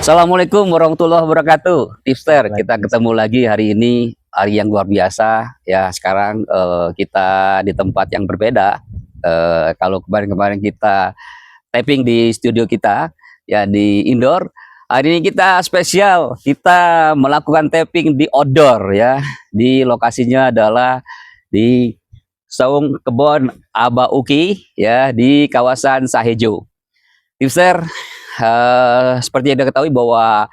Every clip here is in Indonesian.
Assalamualaikum warahmatullahi wabarakatuh. Tipster, kita ketemu lagi hari ini, hari yang luar biasa. Ya, sekarang kita di tempat yang berbeda. Kalau kemarin-kemarin kita tapping di studio kita, ya di indoor. Hari ini kita spesial, kita melakukan tapping di outdoor ya. Di lokasinya adalah di Saung Kebon Aba Uki ya, di kawasan Sahejo. Tipster, seperti yang diketahui bahwa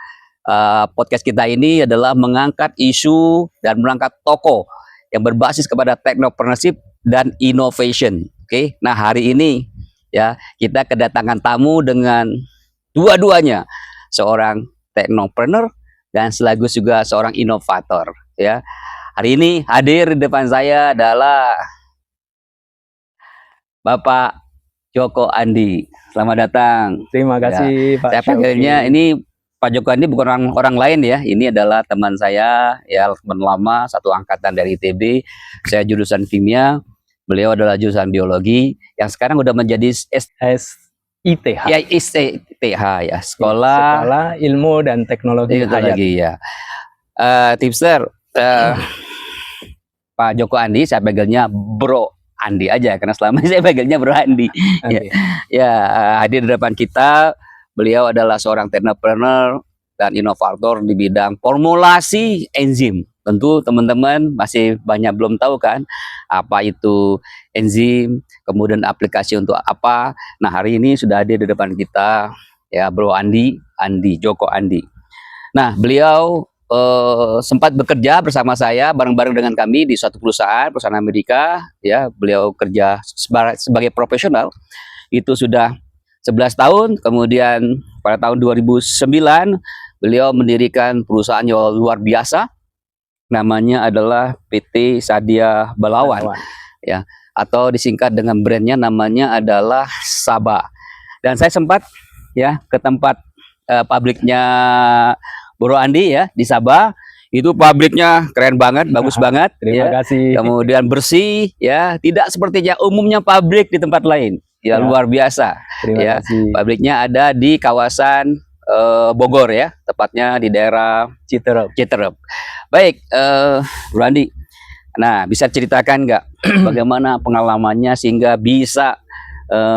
podcast kita ini adalah mengangkat isu dan mengangkat tokoh yang berbasis kepada technopreneurship dan innovation. Oke, nah hari ini ya kita kedatangan tamu dengan dua-duanya, seorang technopreneur dan sekaligus juga seorang inovator. Ya, hari ini hadir di depan saya adalah Bapak Joko Andi. Selamat datang. Terima kasih, ya, Pak. Saya panggilnya ini Pak Joko Andi, bukan orang lain ya. Ini adalah teman saya, ya teman lama, satu angkatan dari ITB. Saya jurusan kimia, beliau adalah jurusan biologi. Yang sekarang udah menjadi SITH. Ya, SITH ya, Sekolah Ilmu dan Teknologi Hayat. Ya. Tipster, Pak Joko Andi, saya panggilnya Bro Andi aja, karena selama ini saya panggilnya Bro Andi. Okay. Hadir di depan kita, beliau adalah seorang technopreneur dan inovator di bidang formulasi enzim. Tentu teman-teman masih banyak belum tahu kan, apa itu enzim, kemudian aplikasi untuk apa. Nah, hari ini sudah hadir di depan kita, ya Bro Andi Joko Andi. Nah, beliau sempat bekerja bersama saya bareng-bareng dengan kami di suatu perusahaan Amerika ya. Beliau kerja sebagai profesional itu sudah 11 tahun. Kemudian pada tahun 2009 beliau mendirikan perusahaan yang luar biasa, namanya adalah PT Sadia Balawan ya, atau disingkat dengan brandnya namanya adalah Saba. Dan saya sempat ya ke tempat pabriknya Bro Andi ya di Sabah. Itu pabriknya keren banget, bagus banget. Terima kasih. Kemudian bersih ya, tidak sepertinya umumnya pabrik di tempat lain. Ya, luar biasa. Terima kasih. Pabriknya ada di kawasan Bogor ya, tepatnya di daerah Citerep. Baik, Bro Andi. Nah, bisa ceritakan nggak bagaimana pengalamannya sehingga bisa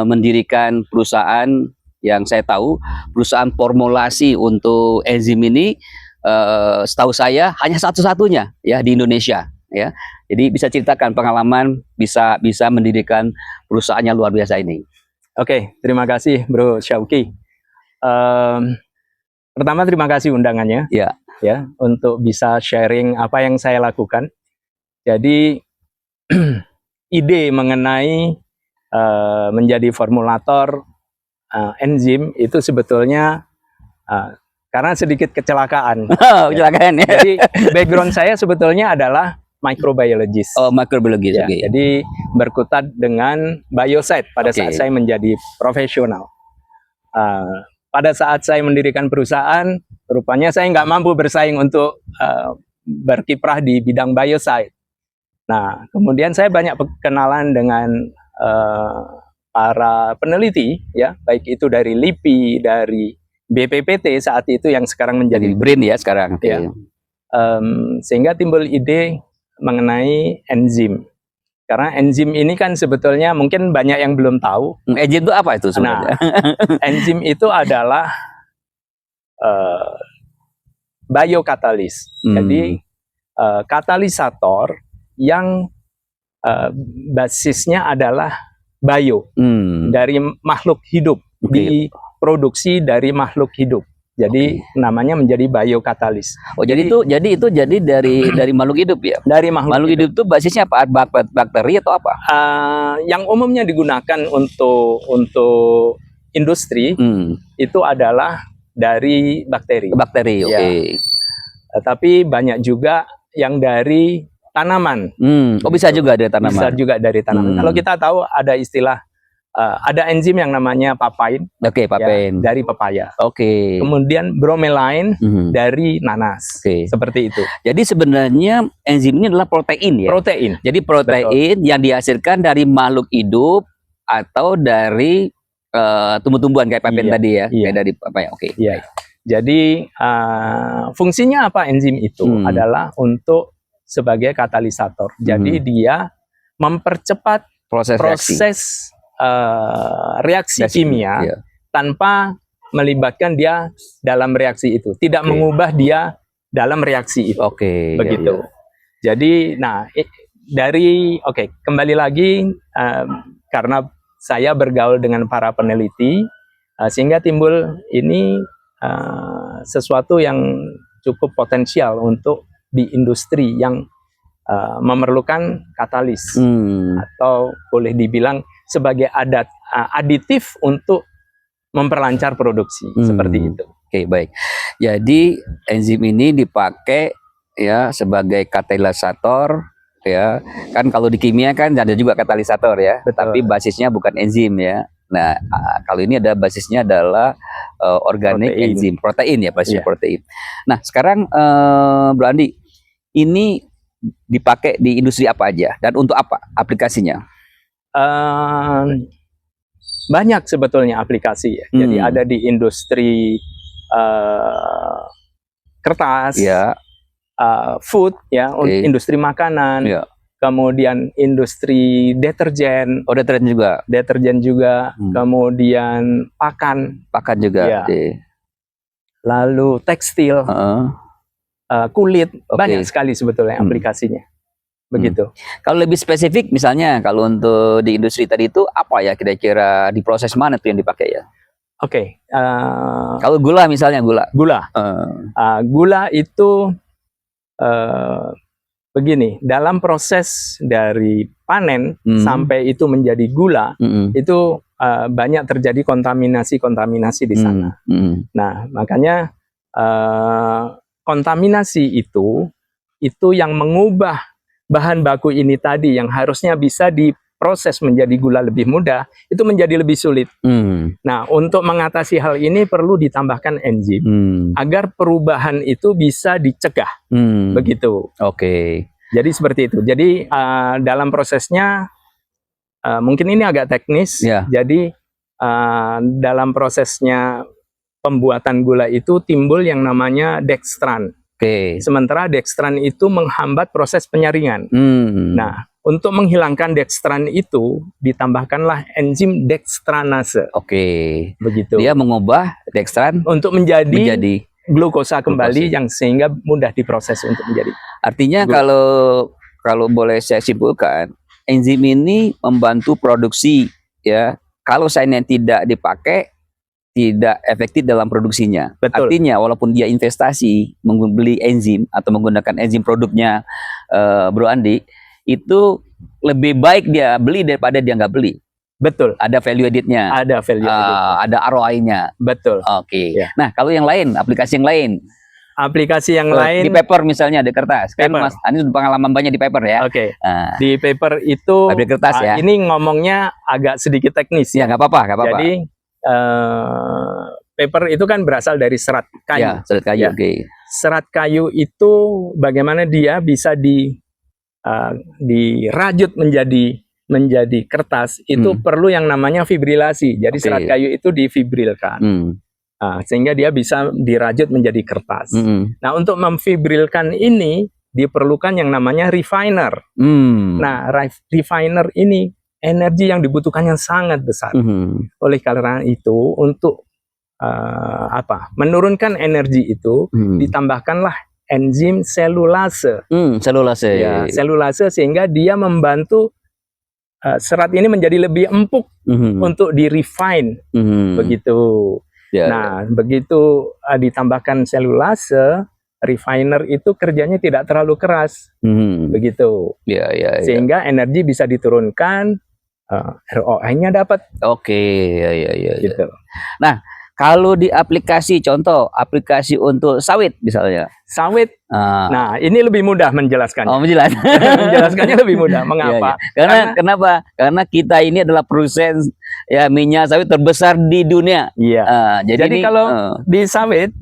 mendirikan perusahaan yang saya tahu perusahaan formulasi untuk enzim ini setahu saya hanya satu-satunya ya di Indonesia ya. Jadi bisa ceritakan pengalaman bisa mendirikan perusahaan yang luar biasa ini. Oke, terima kasih Bro Syauki. Pertama terima kasih undangannya ya untuk bisa sharing apa yang saya lakukan. Jadi ide mengenai menjadi formulator enzim itu sebetulnya karena sedikit kecelakaan. Kecelakaan ya. Jadi background saya sebetulnya adalah microbiologist. Oh, microbiologist. Ya, jadi berkutat dengan biosite pada saat saya menjadi profesional. Pada saat saya mendirikan perusahaan, rupanya saya nggak mampu bersaing untuk berkiprah di bidang biosite. Nah, kemudian saya banyak kenalan dengan para peneliti ya, baik itu dari LIPI, dari BPPT saat itu yang sekarang menjadi BRIN ya sekarang. Ya. Sehingga timbul ide mengenai enzim. Karena enzim ini kan sebetulnya mungkin banyak yang belum tahu. Enzim itu apa itu sebenarnya? Nah, enzim itu adalah biokatalis. Jadi katalisator yang basisnya adalah bio, dari makhluk hidup, diproduksi dari makhluk hidup. Jadi namanya menjadi biokatalis. Oh, jadi itu dari makhluk hidup ya? Dari makhluk hidup itu basisnya apa? Bakteri atau apa? Yang umumnya digunakan untuk industri itu adalah dari bakteri. Bakteri, oke. Tapi banyak juga yang dari tanaman. Oh, bisa juga dari tanaman. Bisa juga dari tanaman. Kalau kita tahu ada istilah ada enzim yang namanya papain. Papain. Ya, dari pepaya. Kemudian bromelain dari nanas. Seperti itu. Jadi sebenarnya enzim ini adalah protein ya. Protein. Jadi protein yang dihasilkan dari makhluk hidup atau dari tumbuh-tumbuhan kayak papain tadi ya. Kayak dari papaya. Jadi fungsinya apa enzim itu? Adalah untuk sebagai katalisator. Jadi dia mempercepat proses reaksi kimia tanpa melibatkan dia dalam reaksi itu, tidak mengubah dia dalam reaksi itu. Begitu. Jadi, nah kembali lagi karena saya bergaul dengan para peneliti, sehingga timbul ini sesuatu yang cukup potensial untuk di industri yang memerlukan katalis atau boleh dibilang sebagai aditif untuk memperlancar produksi seperti itu. Baik. Jadi enzim ini dipakai ya sebagai katalisator ya. Kan kalau di kimia kan ada juga katalisator ya. Betul. Tapi basisnya bukan enzim ya. Nah, kalau ini ada basisnya adalah organik enzim, protein ya, basisnya protein. Nah, sekarang Bro Andi, ini dipakai di industri apa aja dan untuk apa aplikasinya? Banyak sebetulnya aplikasi ya. Jadi ada di industri kertas, food ya, industri makanan, kemudian industri deterjen. Deterjen juga, kemudian pakan juga. Lalu tekstil, kulit, banyak sekali sebetulnya aplikasinya. Begitu. Kalau lebih spesifik misalnya kalau untuk di industri tadi itu apa ya kira-kira di proses mana tuh yang dipakai ya? Kalau gula misalnya gula itu begini, dalam proses dari panen sampai itu menjadi gula itu banyak terjadi kontaminasi di sana. Nah, makanya kontaminasi itu yang mengubah bahan baku ini tadi yang harusnya bisa diproses menjadi gula lebih mudah, itu menjadi lebih sulit. Nah, untuk mengatasi hal ini perlu ditambahkan enzim agar perubahan itu bisa dicegah. Begitu. Jadi seperti itu. Jadi dalam prosesnya mungkin ini agak teknis. Jadi dalam prosesnya pembuatan gula itu timbul yang namanya dekstran. Sementara dekstran itu menghambat proses penyaringan. Nah, untuk menghilangkan dekstran itu ditambahkanlah enzim dekstranase. Begitu. Dia mengubah dekstran untuk menjadi glukosa kembali yang sehingga mudah diproses untuk menjadi. Artinya kalau boleh saya simpulkan, enzim ini membantu produksi ya. Kalau sayangnya tidak dipakai, tidak efektif dalam produksinya. Artinya walaupun dia investasi membeli enzim atau menggunakan enzim produknya Bro Andi, itu lebih baik dia beli daripada dia nggak beli. Betul. Ada value added-nya. Ada value added-nya. Ada ROI-nya. Betul. Nah, kalau yang lain, aplikasi yang lain. Aplikasi yang lain di paper misalnya, di kertas. Kan Mas Andi pengalaman banyak di paper ya. Di paper itu kertas ya. Ini ngomongnya agak sedikit teknis ya. Nggak apa-apa. Jadi paper itu kan berasal dari serat kayu. Serat kayu. Serat kayu itu bagaimana dia bisa dirajut menjadi kertas itu perlu yang namanya fibrilasi. Jadi serat kayu itu difibrilkan. Sehingga dia bisa dirajut menjadi kertas. Nah, untuk memfibrilkan ini diperlukan yang namanya refiner. Nah, refiner ini energi yang dibutuhkannya sangat besar. Oleh karena itu, untuk menurunkan energi itu, ditambahkanlah enzim selulase. Selulase sehingga dia membantu serat ini menjadi lebih empuk untuk di-refine. Begitu. Nah, begitu ditambahkan selulase, refiner itu kerjanya tidak terlalu keras. Begitu. Sehingga energi bisa diturunkan, ROI-nya dapat. Gitu. Nah, kalau di aplikasi, contoh aplikasi untuk sawit misalnya. Sawit. Nah, ini lebih mudah menjelaskannya. Menjelaskannya lebih mudah. Mengapa? Kenapa? Karena kita ini adalah produsen ya minyak sawit terbesar di dunia. Jadi kalau di sawit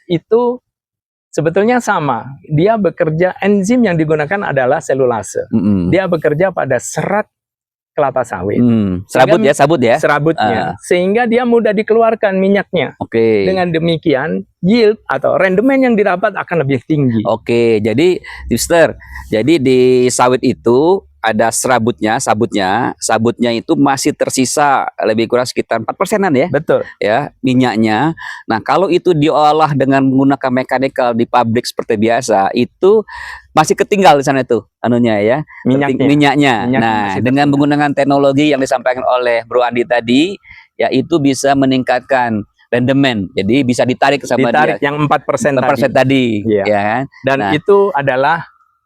itu sebetulnya sama. Dia bekerja, enzim yang digunakan adalah selulase. Dia bekerja pada serat kelapa sawit. Sabut ya. Serabutnya. Sehingga dia mudah dikeluarkan minyaknya. Dengan demikian, yield atau rendemen yang didapat akan lebih tinggi. Jadi, Tipster, jadi di sawit itu ada sabutnya itu masih tersisa lebih kurang sekitar 4%-an ya. Betul. Ya, minyaknya. Nah, kalau itu diolah dengan menggunakan mekanikal di pabrik seperti biasa, itu masih ketinggal di sana tuh anunya ya, minyaknya. Nah, dengan menggunakan teknologi yang disampaikan oleh Bro Andi tadi, ya itu bisa meningkatkan rendemen. Jadi bisa ditarik sama dia. Yang 4% tadi. Ya kan? Dan itu adalah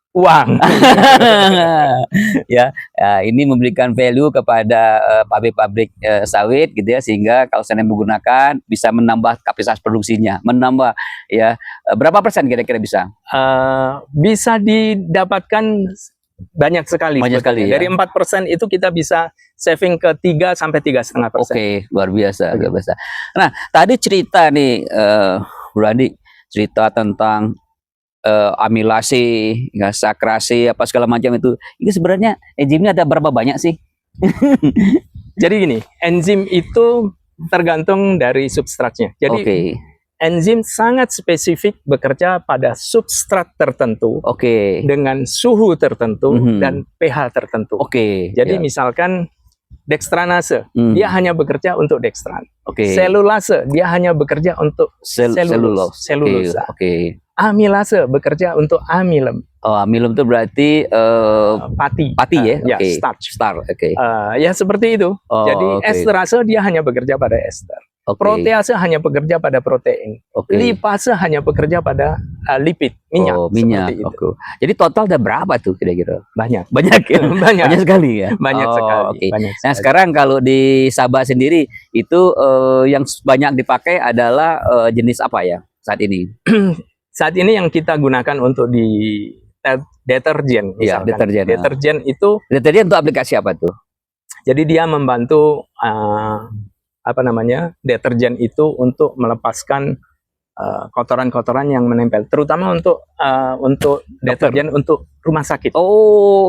uang. Ini memberikan value kepada pabrik-pabrik sawit gitu ya, sehingga kalau saya menggunakan bisa menambah kapasitas produksinya, menambah ya berapa persen kira-kira bisa? Bisa didapatkan banyak sekali. Ya? Dari 4% itu kita bisa saving ke 3 sampai 3,5%. Luar biasa, luar biasa. Nah, tadi cerita nih Bro Andi, cerita tentang amilase, sakrase, apa segala macam itu. Ini sebenarnya enzimnya ada berapa banyak sih? Jadi gini, enzim itu tergantung dari substratnya. Jadi enzim sangat spesifik bekerja pada substrat tertentu, dengan suhu tertentu dan pH tertentu. Jadi misalkan dextranase, dia hanya bekerja untuk dextran. Selulase, dia hanya bekerja untuk selulosa. Amilase bekerja untuk amilem. Amilem itu berarti pati ya? Starch. Ya seperti itu. Jadi esterase dia hanya bekerja pada ester. Protease hanya bekerja pada protein. Lipase hanya bekerja pada lipid, minyak. Itu. Jadi total ada berapa tuh kira-kira? Banyak ya? Banyak sekali ya? Banyak sekali. Nah, sekarang kalau di Sabah sendiri itu yang banyak dipakai adalah jenis apa ya saat ini? Saat ini yang kita gunakan untuk di deterjen, misalkan. Deterjen untuk aplikasi apa tuh? Jadi dia membantu deterjen itu untuk melepaskan kotoran-kotoran yang menempel, terutama untuk deterjen untuk rumah sakit.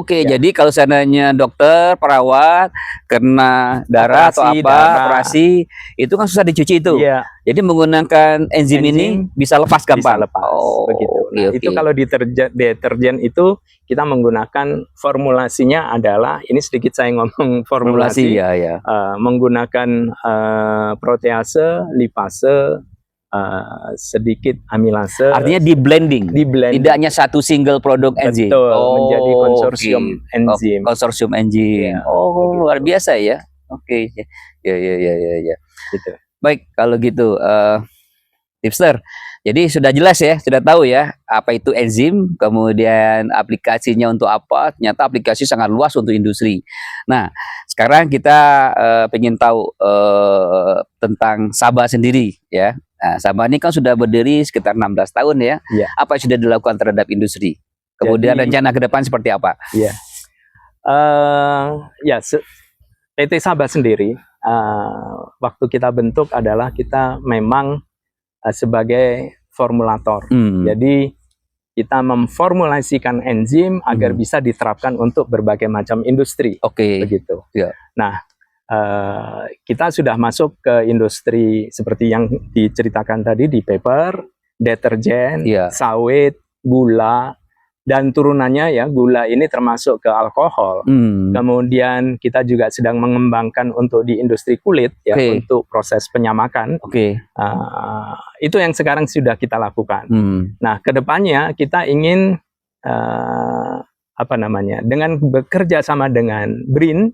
Jadi kalau seandainya dokter, perawat kena darah atau operasi, itu kan susah dicuci itu. Jadi menggunakan enzim ini bisa lepas gampang. Itu kalau deterjen itu kita menggunakan formulasinya adalah, ini sedikit saya ngomong formulasi. Menggunakan protease, lipase, sedikit amilase. Artinya di blending. Tidak hanya satu single produk enzim. Menjadi konsorsium enzim. Konsorsium enzim. Luar biasa ya. Ya. Gitu. Baik, kalau gitu Tipster. Jadi sudah jelas ya, sudah tahu ya apa itu enzim, kemudian aplikasinya untuk apa. Ternyata aplikasi sangat luas untuk industri. Nah, sekarang kita pengen tahu tentang Sabah sendiri ya. Nah, Sabah ini kan sudah berdiri sekitar 16 tahun ya. Apa yang sudah dilakukan terhadap industri? Kemudian rencana ke depan seperti apa? PT Sabah sendiri waktu kita bentuk adalah kita memang sebagai formulator. Jadi kita memformulasikan enzim agar bisa diterapkan untuk berbagai macam industri. Begitu. Nah, kita sudah masuk ke industri seperti yang diceritakan tadi di paper, deterjen, sawit, gula, dan turunannya ya, gula ini termasuk ke alkohol. Kemudian kita juga sedang mengembangkan untuk di industri kulit ya, untuk proses penyamakan. Itu yang sekarang sudah kita lakukan. Nah, kedepannya kita ingin dengan bekerja sama dengan BRIN,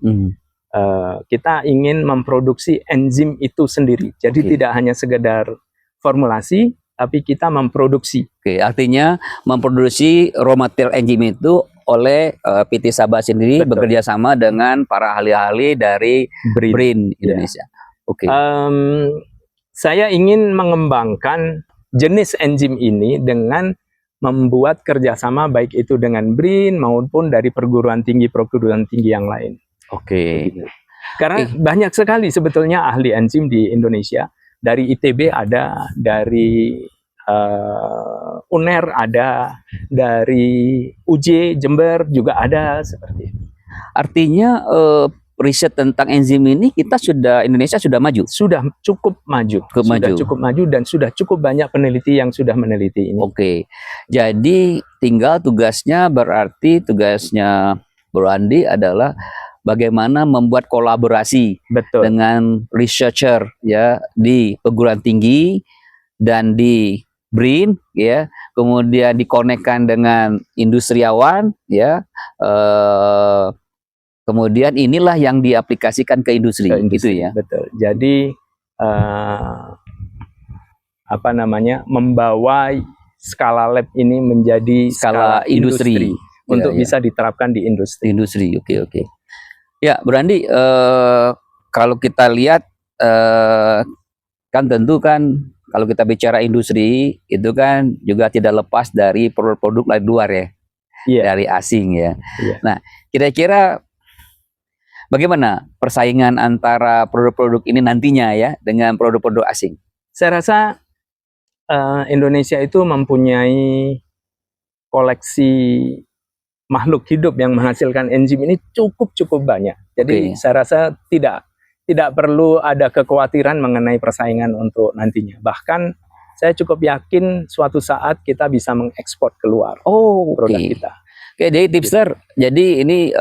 kita ingin memproduksi enzim itu sendiri. Jadi tidak hanya sekedar formulasi, tapi kita memproduksi. Artinya memproduksi raw material enzim itu oleh PT Sabah sendiri. Bekerja sama dengan para ahli-ahli dari BRIN Indonesia. Saya ingin mengembangkan jenis enzim ini dengan membuat kerjasama baik itu dengan BRIN maupun dari perguruan tinggi yang lain. Karena banyak sekali sebetulnya ahli enzim di Indonesia. Dari ITB ada, dari UNER ada, dari UJ Jember juga ada, seperti itu. Artinya riset tentang enzim ini Indonesia sudah maju. Sudah cukup maju. Cukup maju dan sudah cukup banyak peneliti yang sudah meneliti ini. Oke. Jadi tinggal tugasnya Bro Andi adalah bagaimana membuat kolaborasi dengan researcher ya di perguruan tinggi dan di BRIN ya, kemudian dikonekkan dengan industriawan ya. Kemudian inilah yang diaplikasikan ke industri, gitu ya. Betul. Jadi membawa skala lab ini menjadi skala industri untuk bisa diterapkan di industri. Oke. Ya, Bro Andi, kalau kita lihat kan tentu kan kalau kita bicara industri itu kan juga tidak lepas dari produk-produk dari luar ya, dari asing ya. Nah, kira-kira bagaimana persaingan antara produk-produk ini nantinya ya dengan produk-produk asing? Saya rasa Indonesia itu mempunyai koleksi makhluk hidup yang menghasilkan enzim ini cukup banyak. Jadi saya rasa tidak perlu ada kekhawatiran mengenai persaingan untuk nantinya. Bahkan saya cukup yakin suatu saat kita bisa mengekspor keluar produk kita. Oke, jadi tipster, jadi ini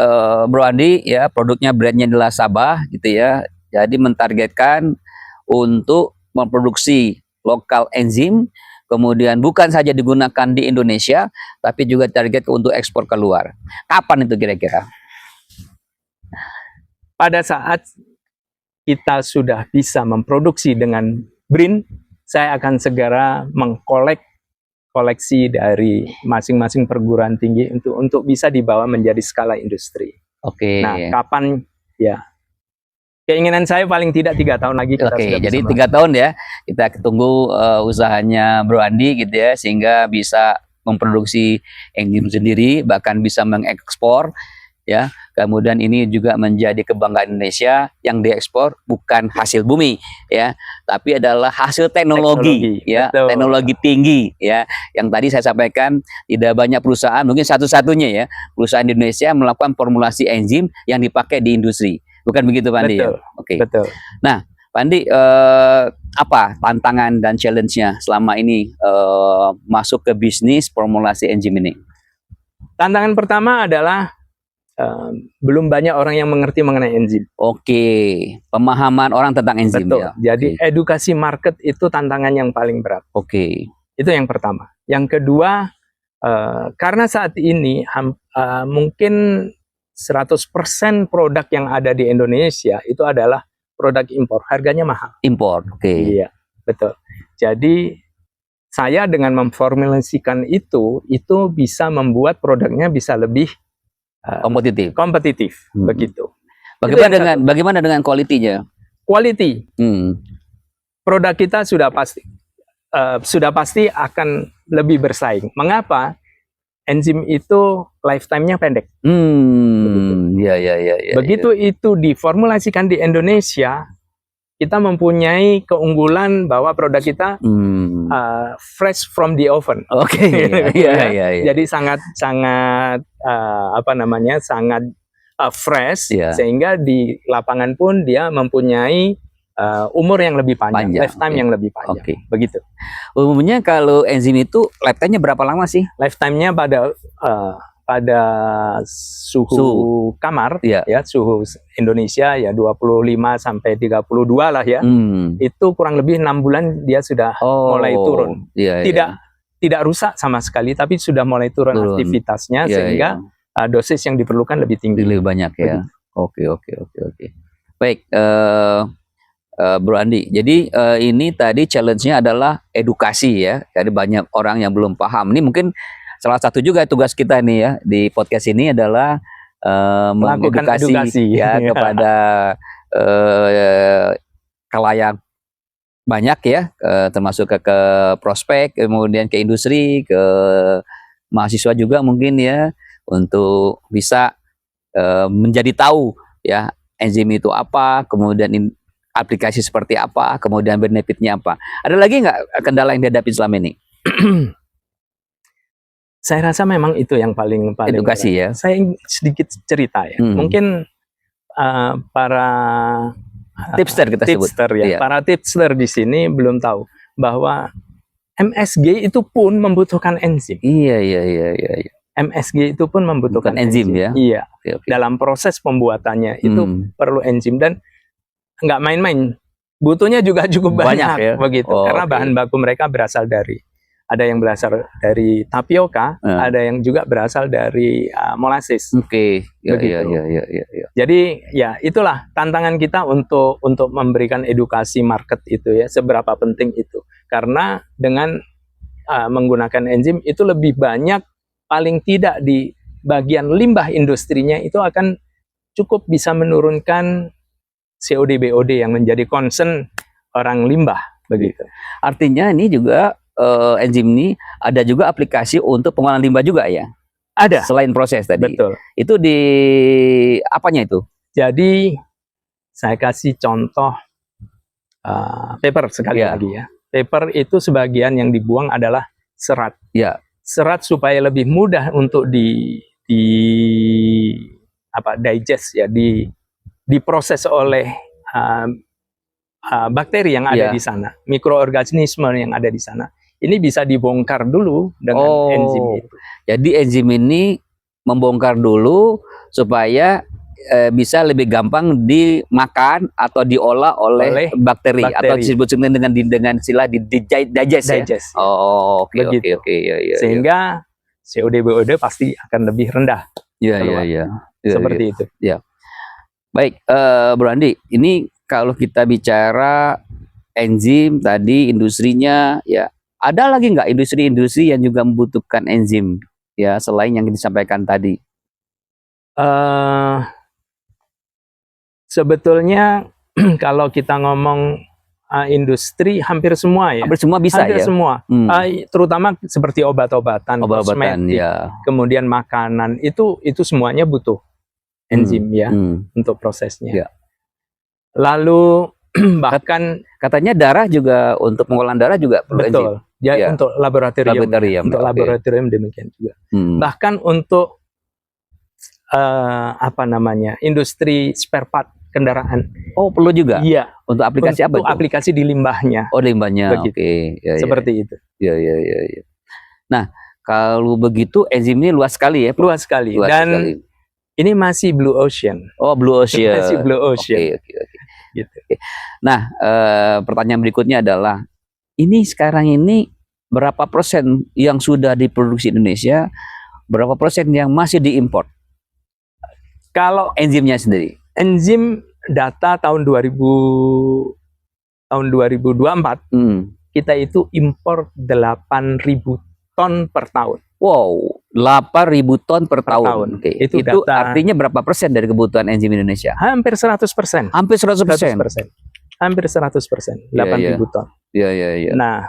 Bro Andi ya, produknya brandnya adalah Sabah gitu ya. Jadi mentargetkan untuk memproduksi lokal enzim, kemudian bukan saja digunakan di Indonesia, tapi juga target untuk ekspor keluar. Kapan itu kira-kira? Pada saat kita sudah bisa memproduksi dengan BRIN, saya akan segera koleksi dari masing-masing perguruan tinggi untuk bisa dibawa menjadi skala industri. Nah, kapan ya? Keinginan saya paling tidak 3 tahun lagi. Jadi 3 tahun ya, kita tunggu usahanya Bro Andi gitu ya, sehingga bisa memproduksi enzim sendiri, bahkan bisa mengekspor ya. Kemudian ini juga menjadi kebanggaan Indonesia, yang diekspor bukan hasil bumi ya, tapi adalah hasil teknologi ya. Teknologi tinggi ya, yang tadi saya sampaikan tidak banyak perusahaan, mungkin satu-satunya ya perusahaan di Indonesia melakukan formulasi enzim yang dipakai di industri, bukan begitu Pak Andi? Betul. Nah Pak Andi, apa tantangan dan challenge-nya selama ini masuk ke bisnis formulasi enzim ini? Tantangan pertama adalah belum banyak orang yang mengerti mengenai enzim. Pemahaman orang tentang enzim. Betul. Ya? Jadi edukasi market itu tantangan yang paling berat. Itu yang pertama. Yang kedua, karena saat ini mungkin 100% produk yang ada di Indonesia itu adalah produk impor. Harganya mahal. Iya, betul. Jadi saya dengan memformulasikan itu bisa membuat produknya bisa lebih kompetitif begitu. Bagaimana dengan kualitinya? Produk kita sudah pasti akan lebih bersaing. Mengapa? Enzim itu lifetime-nya pendek. Begitu itu diformulasikan di Indonesia, kita mempunyai keunggulan bahwa produk kita fresh from the oven. Jadi sangat fresh, sehingga di lapangan pun dia mempunyai umur yang lebih panjang. Lifetime yang lebih panjang. Begitu. Umumnya kalau enzim itu lifetime-nya berapa lama sih? Lifetime-nya pada suhu kamar ya, suhu Indonesia ya 25 sampai 32 lah ya. Itu kurang lebih 6 bulan dia sudah mulai turun. Tidak rusak sama sekali, tapi sudah mulai turun aktivitasnya, sehingga dosis yang diperlukan lebih tinggi. Lebih banyak ya. Oke. Baik, Bro Andi. Jadi ini tadi challenge-nya adalah edukasi ya. Jadi banyak orang yang belum paham. Ini mungkin salah satu juga tugas kita nih ya di podcast ini adalah mengedukasi ya kepada khalayak banyak ya, termasuk ke prospek, kemudian ke industri, ke mahasiswa juga mungkin ya, untuk bisa menjadi tahu ya enzim itu apa, kemudian aplikasi seperti apa, kemudian benefitnya apa. Ada lagi nggak kendala yang dihadapi selama ini? Saya rasa memang itu yang paling edukasi berat. Ya. Saya sedikit cerita ya. Mungkin para tipster kita sebut. Ya. Para tipster di sini belum tahu bahwa MSG itu pun membutuhkan enzim. Iya. MSG itu pun membutuhkan enzim ya. Iya. Dalam proses pembuatannya itu perlu enzim, dan nggak main-main. Butuhnya juga cukup banyak ya? Begitu. Karena bahan baku mereka berasal dari, ada yang berasal dari tapioka, ada yang juga berasal dari molasses. Begitu. Jadi ya itulah tantangan kita untuk memberikan edukasi market itu ya, seberapa penting itu. Karena dengan menggunakan enzim itu lebih banyak, paling tidak di bagian limbah industrinya itu akan cukup bisa menurunkan COD BOD yang menjadi concern orang limbah begitu. Artinya ini juga enzim ini ada juga aplikasi untuk pengolahan limbah juga ya? Ada. Selain proses tadi. Betul. Itu di apanya itu? Jadi saya kasih contoh paper sekali lagi ya. Paper itu sebagian yang dibuang adalah serat. Ya. Serat supaya lebih mudah untuk digest ya, diproses oleh bakteri yang ada di sana, mikroorganisme yang ada di sana. Ini bisa dibongkar dulu dengan enzim itu. Jadi enzim ini membongkar dulu supaya bisa lebih gampang dimakan atau diolah oleh bakteri atau disebut dengan istilah digest. Oke. Sehingga COD BOD pasti akan lebih rendah. Seperti itu. Ya. Baik, Bro Andi, ini kalau kita bicara enzim tadi industrinya ya, ada lagi nggak industri-industri yang juga membutuhkan enzim ya selain yang disampaikan tadi? Sebetulnya kalau kita ngomong industri, hampir semua ya. Hampir semua bisa hampir ya? Semua. Terutama seperti obat-obatan, kosmetik, kemudian makanan, itu semuanya butuh enzim ya untuk prosesnya. Lalu bahkan katanya darah juga, untuk pengolahan darah juga perlu enzim. Ya, untuk laboratorium. Untuk laboratorium demikian juga. Bahkan untuk industri spare part kendaraan. Perlu juga? Iya. Untuk aplikasi apa itu? Untuk aplikasi di limbahnya. Limbahnya. Seperti itu. Iya. Nah, kalau begitu enzim ini luas sekali ya? Luas sekali. Dan ini masih blue ocean. Blue ocean. Masih blue ocean. Gitu. Nah, pertanyaan berikutnya adalah, ini sekarang ini berapa persen yang sudah diproduksi Indonesia, berapa persen yang masih diimpor? Kalau enzimnya sendiri, enzim data tahun 2024 kita itu impor 8.000 ton per tahun. Wow, 8.000 ton per tahun. Itu artinya berapa persen dari kebutuhan enzim Indonesia? Hampir 100%. Hampir 100%. Hampir 100%. 8.000 ton. Iya. Nah,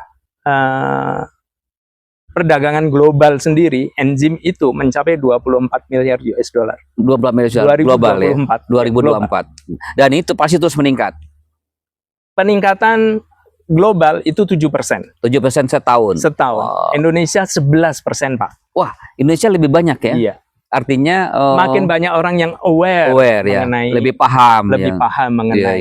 perdagangan global sendiri enzim itu mencapai 24 miliar US dollar. 24 miliar global ya. 2024. Dan itu pasti terus meningkat. Peningkatan global itu 7%. 7% setahun. Wow. Indonesia 11%, Pak. Wah, Indonesia lebih banyak ya? Iya. Artinya makin banyak orang yang aware mengenai, lebih paham mengenai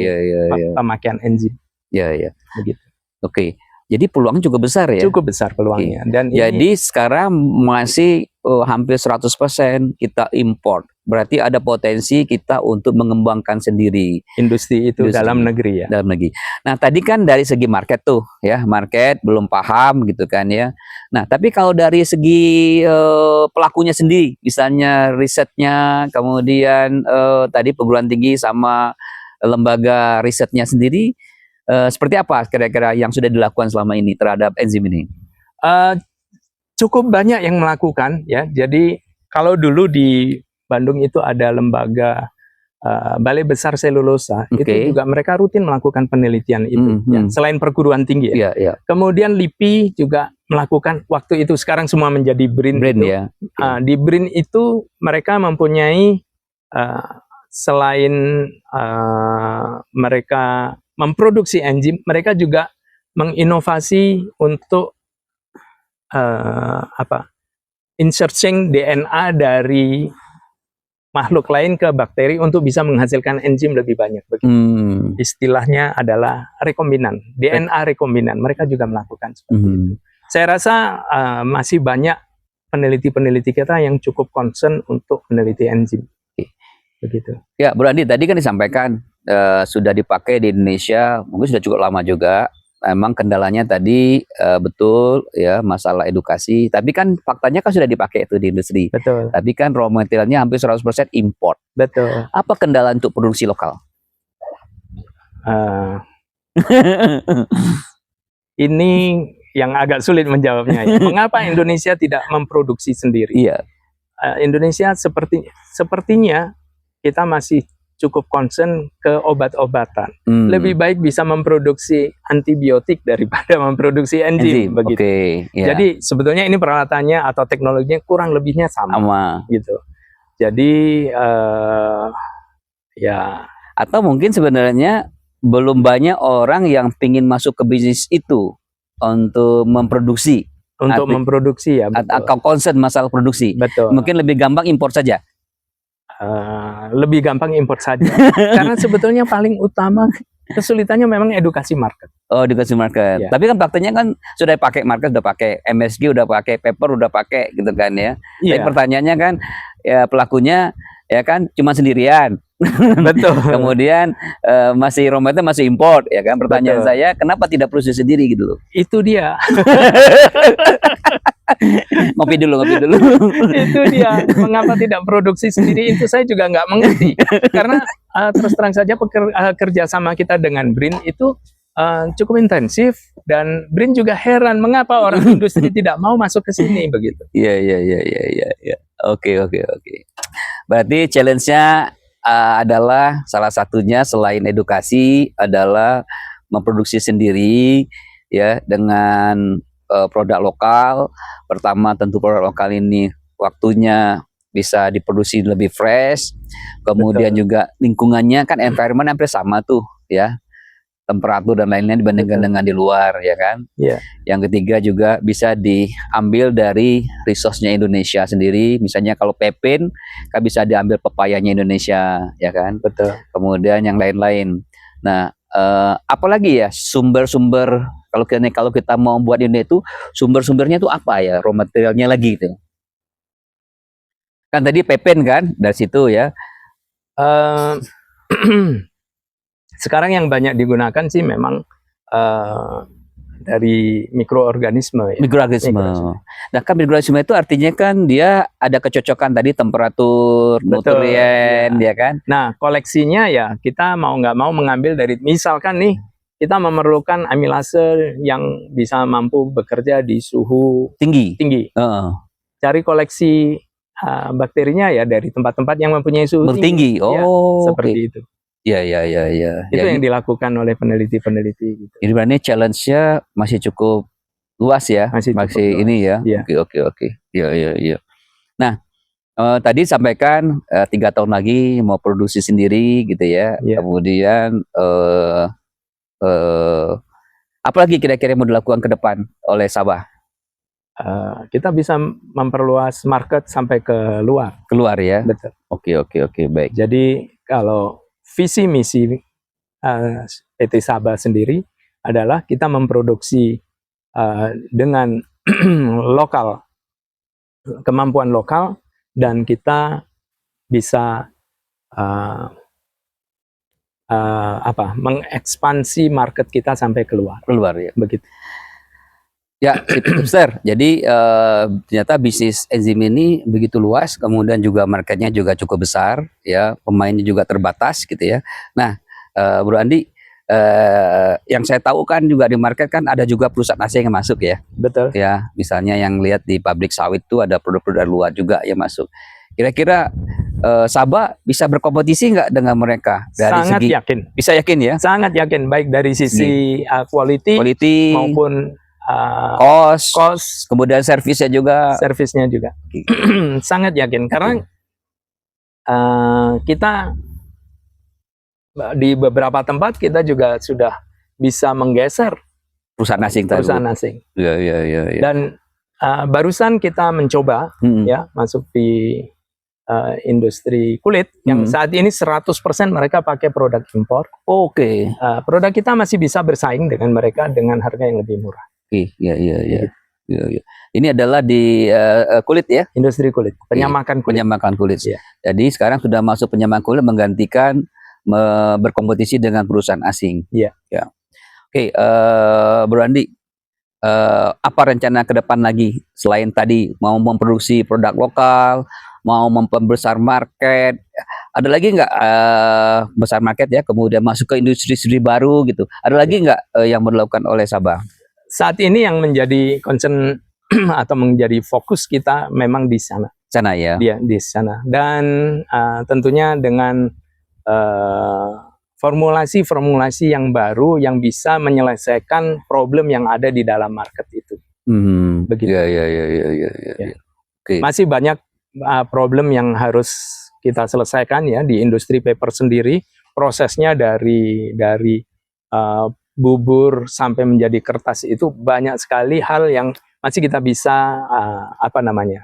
pemakaian enzim. Iya. Begitu. Oke. Jadi peluang cukup besar ya? Cukup besar peluangnya. Dan jadi sekarang masih hampir 100% kita import. Berarti ada potensi kita untuk mengembangkan sendiri industri itu dalam negeri ya. Dalam negeri. Nah, tadi kan dari segi market tuh ya, market belum paham gitu kan ya. Nah, tapi kalau dari segi pelakunya sendiri, misalnya risetnya, kemudian tadi perguruan tinggi sama lembaga risetnya sendiri, seperti apa kira-kira yang sudah dilakukan selama ini terhadap enzim ini? Cukup banyak yang melakukan ya. Jadi kalau dulu di Bandung itu ada lembaga Balai Besar Selulosa, itu juga mereka rutin melakukan penelitian itu, ya, selain perguruan tinggi ya. Kemudian LIPI juga melakukan waktu itu, sekarang semua menjadi BRIN itu. Ya. Di BRIN itu mereka mempunyai selain mereka memproduksi enzim, mereka juga menginovasi untuk inserting DNA dari makhluk lain ke bakteri untuk bisa menghasilkan enzim lebih banyak. Istilahnya adalah rekombinan, DNA rekombinan. Mereka juga melakukan seperti itu. Saya rasa masih banyak peneliti-peneliti kita yang cukup concern untuk meneliti enzim. Begitu. Ya, Bu Andi, tadi kan disampaikan sudah dipakai di Indonesia, mungkin sudah cukup lama juga. Memang kendalanya tadi betul ya, masalah edukasi. Tapi kan faktanya kan sudah dipakai itu di industri. Betul. Tapi kan raw materialnya hampir 100% import. Betul. Apa kendala untuk produksi lokal? Ini yang agak sulit menjawabnya. Ya. Mengapa Indonesia tidak memproduksi sendiri? Iya. Indonesia sepertinya kita masih cukup concern ke obat-obatan. Lebih baik bisa memproduksi antibiotik daripada memproduksi enzim. Begitu. Jadi sebetulnya ini peralatannya atau teknologinya kurang lebihnya sama. Gitu. Jadi ya. Atau mungkin sebenarnya belum banyak orang yang ingin masuk ke bisnis itu untuk memproduksi. Memproduksi ya. Atau concern masalah produksi. Betul. Mungkin lebih gampang impor saja. Lebih gampang import saja. Karena sebetulnya paling utama kesulitannya memang edukasi market. Oh, edukasi market. Ya. Tapi kan prakteknya kan sudah pakai market, udah pakai MSG, udah pakai paper, udah pakai gitu kan ya. Tapi pertanyaannya kan ya pelakunya ya kan cuma sendirian. Betul. Kemudian masih raw material masih import ya kan. Pertanyaan saya, kenapa tidak produksi sendiri gitu loh? Itu dia. Ngopi dulu. Itu dia. Mengapa tidak produksi sendiri? Itu saya juga nggak mengerti. Karena terus terang saja kerjasama kita dengan BRIN itu cukup intensif, dan BRIN juga heran mengapa orang industri tidak mau masuk ke sini begitu. Iya. Oke. Berarti challenge-nya adalah salah satunya selain edukasi adalah memproduksi sendiri ya dengan produk lokal. Pertama tentu produk lokal ini waktunya bisa diproduksi lebih fresh. Kemudian juga lingkungannya kan environment hampir sama tuh ya. Temperatur dan lainnya dibandingkan dengan di luar ya kan. Yang ketiga juga bisa diambil dari resource-nya Indonesia sendiri. Misalnya kalau pepin kan bisa diambil pepayanya Indonesia ya kan. Betul. Kemudian yang lain-lain. Nah, apalagi ya sumber-sumber kalau kita mau buat ini itu sumber-sumbernya itu apa ya, raw materialnya lagi itu. Kan tadi pepin kan dari situ ya. Sekarang yang banyak digunakan sih memang dari mikroorganisme. Ya. Mikroorganisme. Nah kan mikroorganisme itu artinya kan dia ada kecocokan tadi temperatur, nutrien, ya kan. Nah koleksinya ya kita mau nggak mau mengambil dari, misalkan nih kita memerlukan amilase yang bisa mampu bekerja di suhu tinggi. Cari koleksi bakterinya ya dari tempat-tempat yang mempunyai suhu tinggi. Seperti itu. Iya. Itu yang dilakukan oleh peneliti-peneliti. Gitu. Ini berarti challenge-nya masih cukup luas ya, masih ini ya. Oke. Iya. Nah, tadi sampaikan 3 tahun lagi mau produksi sendiri gitu ya. Kemudian apalagi kira-kira mau dilakukan ke depan oleh Sabah? Kita bisa memperluas market sampai ke luar. Keluar ya. Betul. Oke, baik. Jadi kalau visi misi PT Sabah sendiri adalah kita memproduksi dengan lokal, kemampuan lokal, dan kita bisa mengekspansi market kita sampai keluar ya, begitu. Ya, Sir. Jadi ternyata bisnis enzim ini begitu luas, kemudian juga marketnya juga cukup besar, ya, pemainnya juga terbatas, gitu ya. Nah, Bro Andi, yang saya tahu kan juga di market kan ada juga perusahaan asing yang masuk ya. Betul. Ya, misalnya yang lihat di pabrik sawit itu ada produk-produk dari luar juga yang masuk. Kira-kira Sabah bisa berkompetisi nggak dengan mereka? Dari sangat segi, yakin. Bisa yakin ya? Sangat yakin, baik dari sisi quality maupun cost, kemudian servisnya juga. Sangat yakin karena kita di beberapa tempat kita juga sudah bisa menggeser perusahaan asing. Iya. Dan barusan kita mencoba ya masuk di industri kulit yang saat ini 100% mereka pakai produk impor. Oke. Produk kita masih bisa bersaing dengan mereka dengan harga yang lebih murah. Iya. Ini adalah di kulit ya? Industri kulit, penyamakan kulit. Penyamakan kulit. Iya. Jadi sekarang sudah masuk penyamakan kulit menggantikan berkompetisi dengan perusahaan asing. Iya. Ya. Oke, Bro Andi, apa rencana ke depan lagi selain tadi mau memproduksi produk lokal, mau memperbesar market, ada lagi nggak besar market ya, kemudian masuk ke industri baru gitu, ada lagi nggak yang dilakukan oleh Sabah? Saat ini yang menjadi concern atau menjadi fokus kita memang di sana. Ya? Di sana. Dan tentunya dengan formulasi-formulasi yang baru yang bisa menyelesaikan problem yang ada di dalam market itu. Begitu. Ya. Okay. Masih banyak problem yang harus kita selesaikan ya di industri paper sendiri. Prosesnya dari bubur sampai menjadi kertas itu banyak sekali hal yang masih kita bisa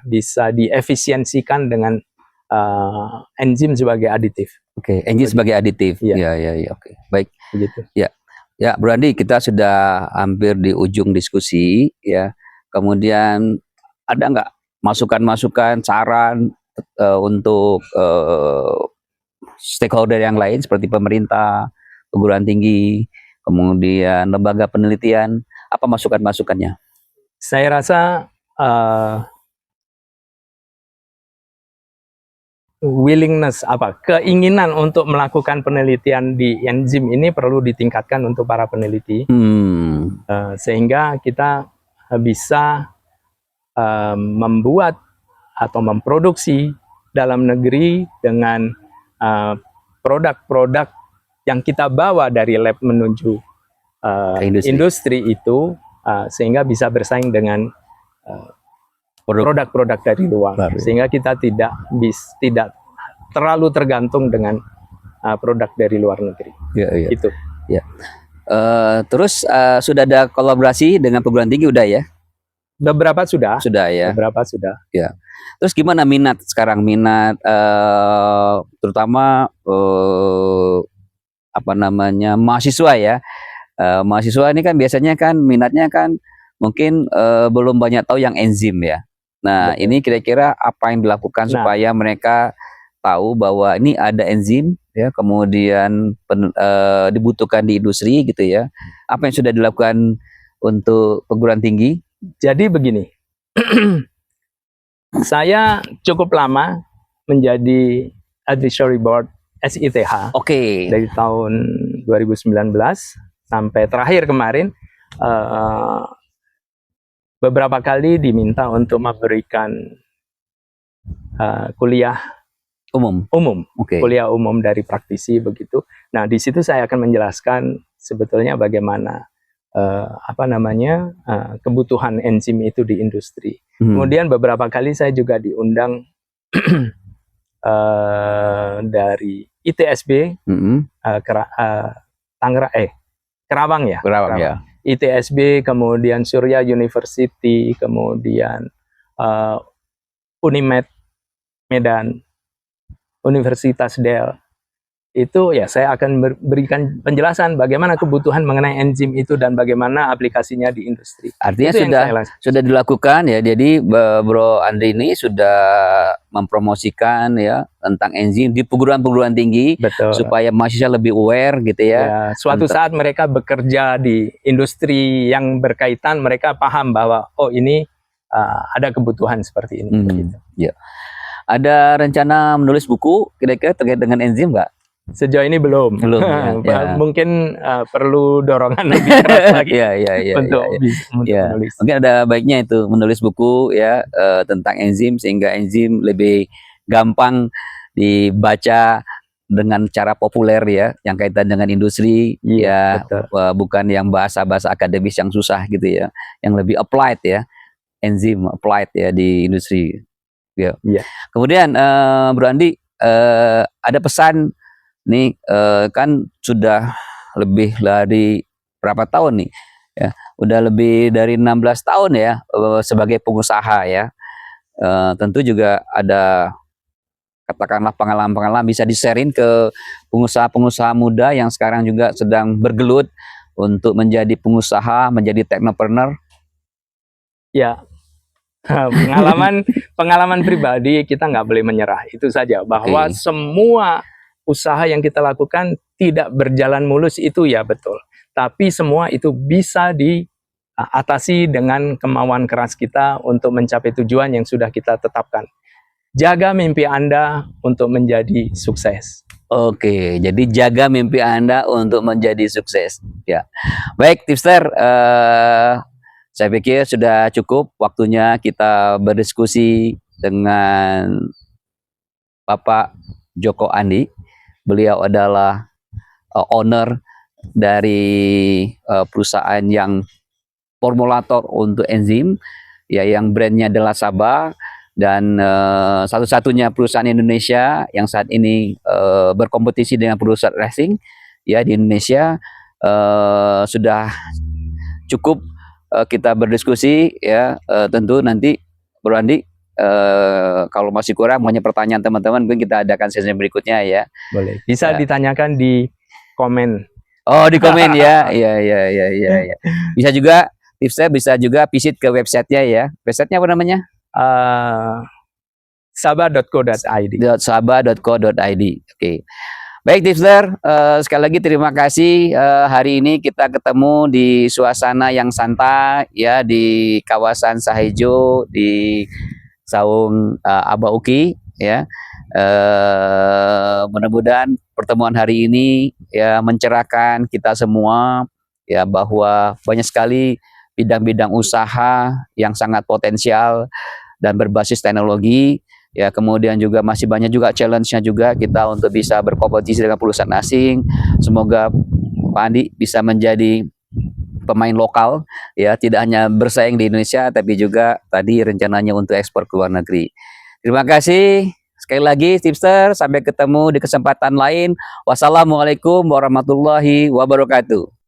bisa diefisiensikan dengan enzim sebagai aditif. Oke, enzim sebagai aditif. Iya. Oke, baik. Begitu. Ya, Bro Andi, kita sudah hampir di ujung diskusi ya. Kemudian ada nggak masukan-masukan, saran untuk stakeholder yang lain seperti pemerintah, perguruan tinggi, kemudian lembaga penelitian, apa masukan-masukannya? Saya rasa keinginan untuk melakukan penelitian di enzim ini perlu ditingkatkan untuk para peneliti, sehingga kita bisa membuat atau memproduksi dalam negeri dengan produk-produk yang kita bawa dari lab menuju industri itu, sehingga bisa bersaing dengan produk-produk dari luar, sehingga kita tidak terlalu tergantung dengan produk dari luar negeri. Itu. Ya. Terus sudah ada kolaborasi dengan perguruan tinggi udah ya? Beberapa sudah. Ya. Beberapa sudah. Ya. Terus gimana minat sekarang, terutama mahasiswa ya? Mahasiswa ini kan biasanya kan minatnya kan mungkin belum banyak tahu yang enzim ya. Nah, betul. Ini kira-kira apa yang dilakukan supaya mereka tahu bahwa ini ada enzim ya, kemudian dibutuhkan di industri gitu ya. Apa yang sudah dilakukan untuk perguruan tinggi? Jadi begini, saya cukup lama menjadi advisory board SITH. Oke. Dari tahun 2019 sampai terakhir kemarin, beberapa kali diminta untuk memberikan kuliah umum, kuliah umum dari praktisi begitu. Nah, di situ saya akan menjelaskan sebetulnya bagaimana kebutuhan enzim itu di industri. Kemudian beberapa kali saya juga diundang dari ITSB, Kerawang ya. ITSB, kemudian Surya University, kemudian Unimed Medan, Universitas Del. Itu ya saya akan berikan penjelasan bagaimana kebutuhan mengenai enzim itu dan bagaimana aplikasinya di industri. Artinya sudah dilakukan ya. Jadi Bro Andi ini sudah mempromosikan ya tentang enzim di perguruan tinggi. Betul. Supaya mahasiswa lebih aware gitu ya. Suatu saat mereka bekerja di industri yang berkaitan, mereka paham bahwa oh ini ada kebutuhan seperti ini. Begitu. Ya. Ada rencana menulis buku kira-kira terkait dengan enzim nggak? Sejauh ini belum. Ya. Mungkin perlu dorongan lebih keras lagi untuk menulis. Mungkin ada baiknya itu menulis buku ya tentang enzim, sehingga enzim lebih gampang dibaca dengan cara populer ya, yang kaitan dengan industri bukan yang bahasa-bahasa akademis yang susah gitu ya, yang lebih applied ya, enzim applied ya di industri. Kemudian Bro Andi, ada pesan nih, kan sudah lebih dari berapa tahun nih ya, udah lebih dari 16 tahun ya sebagai pengusaha ya, tentu juga ada katakanlah pengalaman-pengalaman bisa di-sharein ke pengusaha-pengusaha muda yang sekarang juga sedang bergelut untuk menjadi pengusaha, menjadi technopreneur? Ya, pengalaman pribadi kita nggak boleh menyerah, itu saja, bahwa semua usaha yang kita lakukan tidak berjalan mulus, itu ya betul, tapi semua itu bisa diatasi dengan kemauan keras kita untuk mencapai tujuan yang sudah kita tetapkan. Jaga mimpi Anda untuk menjadi sukses. Oke, jadi jaga mimpi Anda untuk menjadi sukses. Ya, baik tipster, saya pikir sudah cukup waktunya kita berdiskusi dengan Bapak Joko Andi. Beliau adalah owner dari perusahaan yang formulator untuk enzim, ya, yang brandnya adalah Sabah. Dan satu-satunya perusahaan Indonesia yang saat ini berkompetisi dengan perusahaan racing, ya, di Indonesia. Sudah cukup kita berdiskusi, ya. Tentu nanti Bro Andi, kalau masih kurang banyak pertanyaan teman-teman, mungkin kita adakan sesi berikutnya, ya. Boleh, bisa ditanyakan di komen. Oh, di komen, ya. Ya. Bisa juga tipsnya, bisa juga visit ke websitenya, ya. Websitenya apa namanya? Sabah.co.id. Sabah.co.id. Oke. Baik tipster, sekali lagi terima kasih. Hari ini kita ketemu di suasana yang santai, ya, di kawasan Sahejo, di Saung Abah Uki, ya. Mudah-mudahan pertemuan hari ini, ya, mencerahkan kita semua, ya, bahwa banyak sekali bidang-bidang usaha yang sangat potensial dan berbasis teknologi, ya. Kemudian juga masih banyak juga challenge-nya juga kita untuk bisa berkompetisi dengan perusahaan asing. Semoga Pak Andi bisa menjadi pemain lokal, ya, tidak hanya bersaing di Indonesia tapi juga tadi rencananya untuk ekspor ke luar negeri. Terima kasih sekali lagi tipster, sampai ketemu di kesempatan lain. Wassalamualaikum warahmatullahi wabarakatuh.